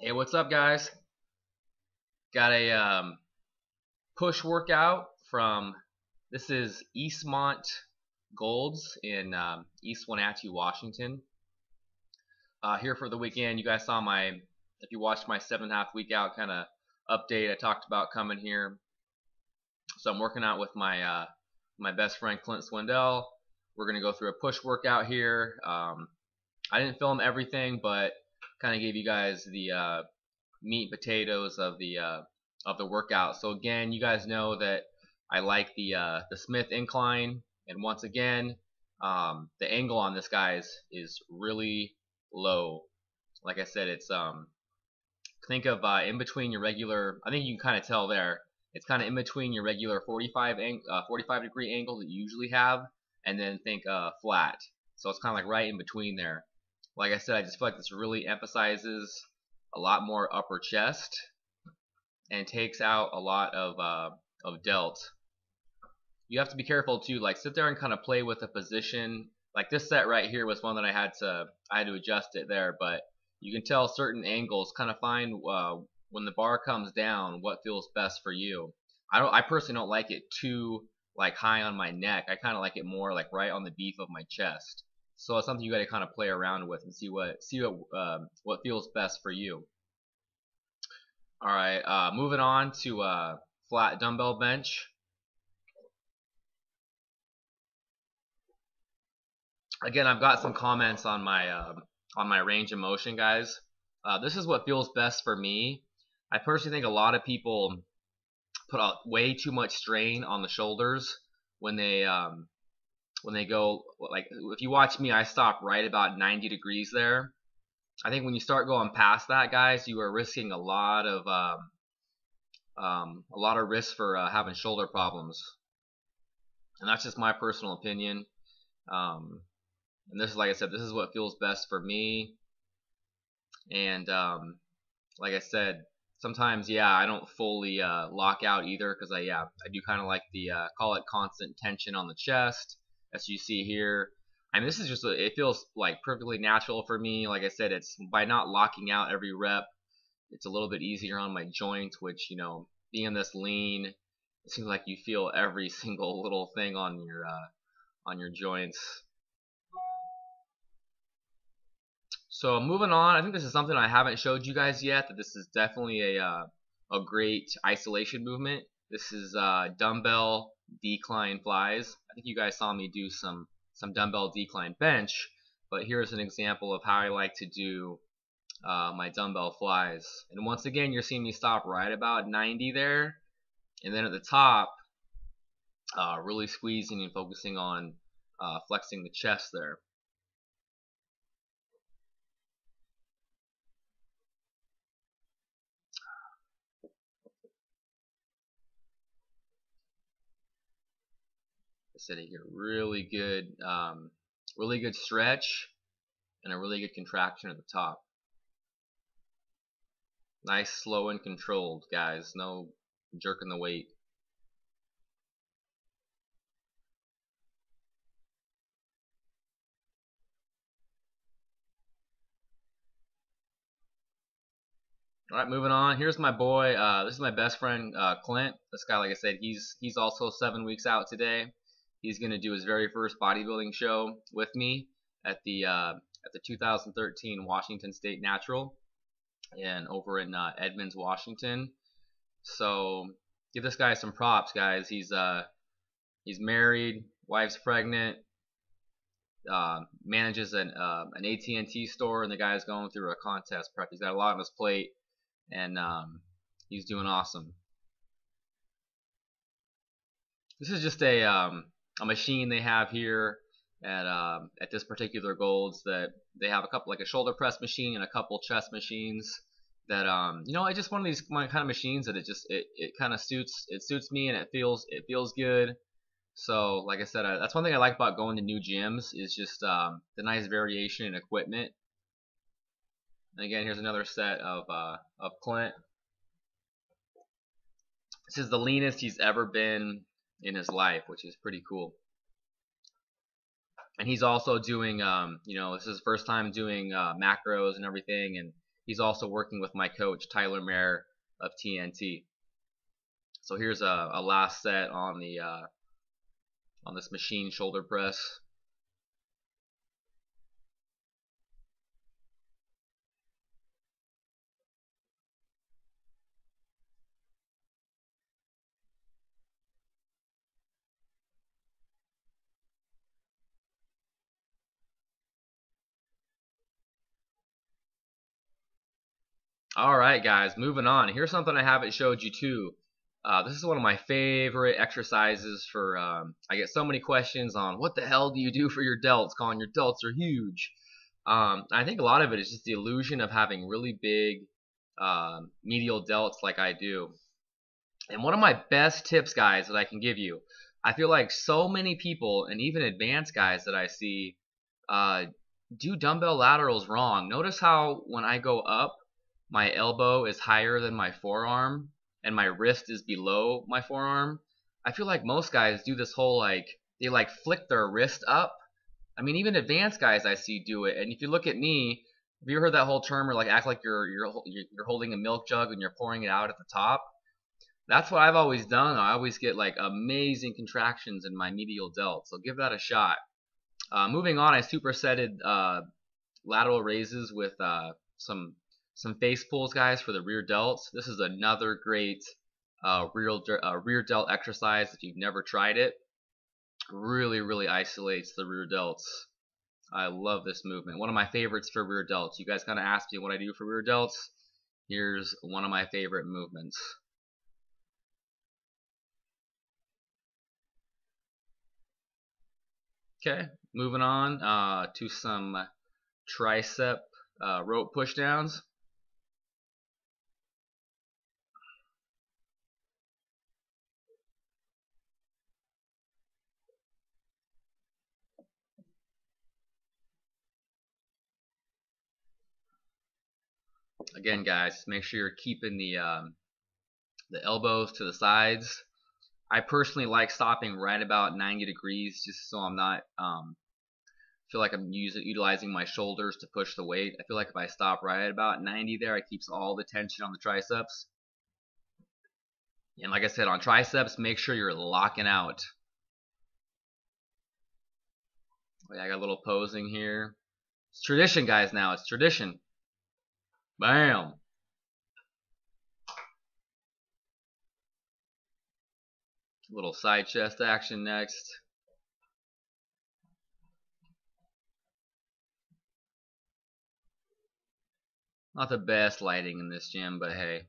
Hey, what's up, guys? Got a push workout from this is East Golds in East Wenatchee, Washington. Here for the weekend. You guys saw if you watched my 7.5 week out kind of update, I talked about coming here. So I'm working out with my best friend Clint Swindell. We're gonna go through a push workout here. I didn't film everything, but kind of gave you guys the meat and potatoes of the workout. So again, you guys know that I like the Smith incline, and once again, the angle on this guys is really low. Like I said, it's think of in between your regular. I think you can kind of tell there. It's kind of in between your regular 45 degree angle that you usually have, and then think flat. So it's kind of like right in between there. Like I said, I just feel like this really emphasizes a lot more upper chest and takes out a lot of delt. You have to be careful too, like sit there and kind of play with the position. Like this set right here was one that I had to adjust it there, but you can tell certain angles, kind of find when the bar comes down what feels best for you. I personally don't like it too like high on my neck. I kind of like it more like right on the beef of my chest. So it's something you got to kind of play around with and see what feels best for you. All right, moving on to flat dumbbell bench. Again, I've got some comments on my range of motion, guys. This is what feels best for me. I personally think a lot of people put out way too much strain on the shoulders when they go, like if you watch me, I stop right about 90 degrees there. I think when you start going past that, guys, you are risking a lot of risk for having shoulder problems, and that's just my personal opinion. And this is, like I said, this is what feels best for me. And like I said, sometimes I don't fully lock out either, because I do kind of like the call it constant tension on the chest, as you see here. I mean, this is just it feels like perfectly natural for me. Like I said, it's by not locking out every rep, it's a little bit easier on my joints, which, you know, being this lean, it seems like you feel every single little thing on your joints. So moving on, I think this is something I haven't showed you guys yet, that this is definitely a great isolation movement. This is dumbbell decline flies. I think you guys saw me do some dumbbell decline bench, but here's an example of how I like to do my dumbbell flies. And once again, you're seeing me stop right about 90 there, and then at the top, really squeezing and focusing on flexing the chest there. I said here, really good stretch and a really good contraction at the top. Nice, slow and controlled, guys. No jerking the weight. All right, moving on. Here's my boy. This is my best friend, Clint. This guy, like I said, he's also 7 weeks out today. He's gonna do his very first bodybuilding show with me at the 2013 Washington State Natural, and over in Edmonds, Washington. So give this guy some props, guys. He's married, wife's pregnant, manages an AT&T store, and the guy's going through a contest prep. He's got a lot on his plate, and he's doing awesome. This is just a machine they have here at this particular Golds, that they have a couple, like a shoulder press machine and a couple chest machines that you know, it's just one of these kind of machines that it kind of suits me, and it feels good. So like I said, that's one thing I like about going to new gyms, is just the nice variation in equipment. And again, here's another set of Clint. This is the leanest he's ever been in his life, which is pretty cool. And he's also doing, you know, this is his first time doing macros and everything, and He's also working with my coach Tyler Mayer of TNT. So here's a last set on the on this machine shoulder press. All right, guys, moving on. Here's something I haven't showed you too. This is one of my favorite exercises for, I get so many questions on what the hell do you do for your delts, Colin, your delts are huge. I think a lot of it is just the illusion of having really big medial delts like I do. And one of my best tips, guys, that I can give you, I feel like so many people, and even advanced guys that I see, do dumbbell laterals wrong. Notice how when I go up, my elbow is higher than my forearm and my wrist is below my forearm. I feel like most guys do this whole they flick their wrist up. I mean, even advanced guys I see do it. And if you look at me, have you ever heard that whole term where act like you're holding a milk jug and you're pouring it out at the top? That's what I've always done. I always get amazing contractions in my medial delt. So give that a shot. Moving on, I supersetted lateral raises with some face pulls, guys, for the rear delts. This is another great rear delt exercise if you've never tried it. Really isolates the rear delts. I love this movement. One of my favorites for rear delts. You guys kind of asked me what I do for rear delts. Here's one of my favorite movements. Okay, moving on to some tricep rope pushdowns. Again, guys, make sure you're keeping the elbows to the sides. I personally like stopping right about 90 degrees, just so I'm not feel like I'm utilizing my shoulders to push the weight. I feel like if I stop right at about 90 there, it keeps all the tension on the triceps. And like I said, on triceps, make sure you're locking out. Oh, yeah, I got a little posing here. It's tradition, guys, now. It's tradition. Bam. Little side chest action next. Not the best lighting in this gym, but hey.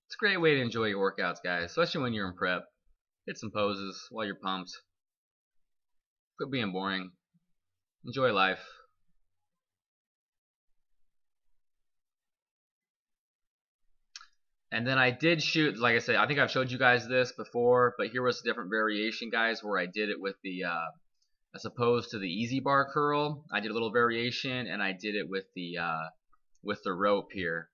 It's a great way to enjoy your workouts, guys, especially when you're in prep. Hit some poses while you're pumped. Quit being boring. Enjoy life. And then I did shoot, like I said, I think I've showed you guys this before, but here was a different variation, guys, where I did it with the, as opposed to the easy bar curl, I did a little variation, and I did it with the rope here.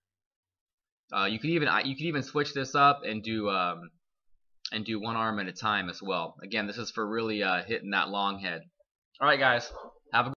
You could even switch this up and do one arm at a time as well. Again, this is for really hitting that long head. All right, guys.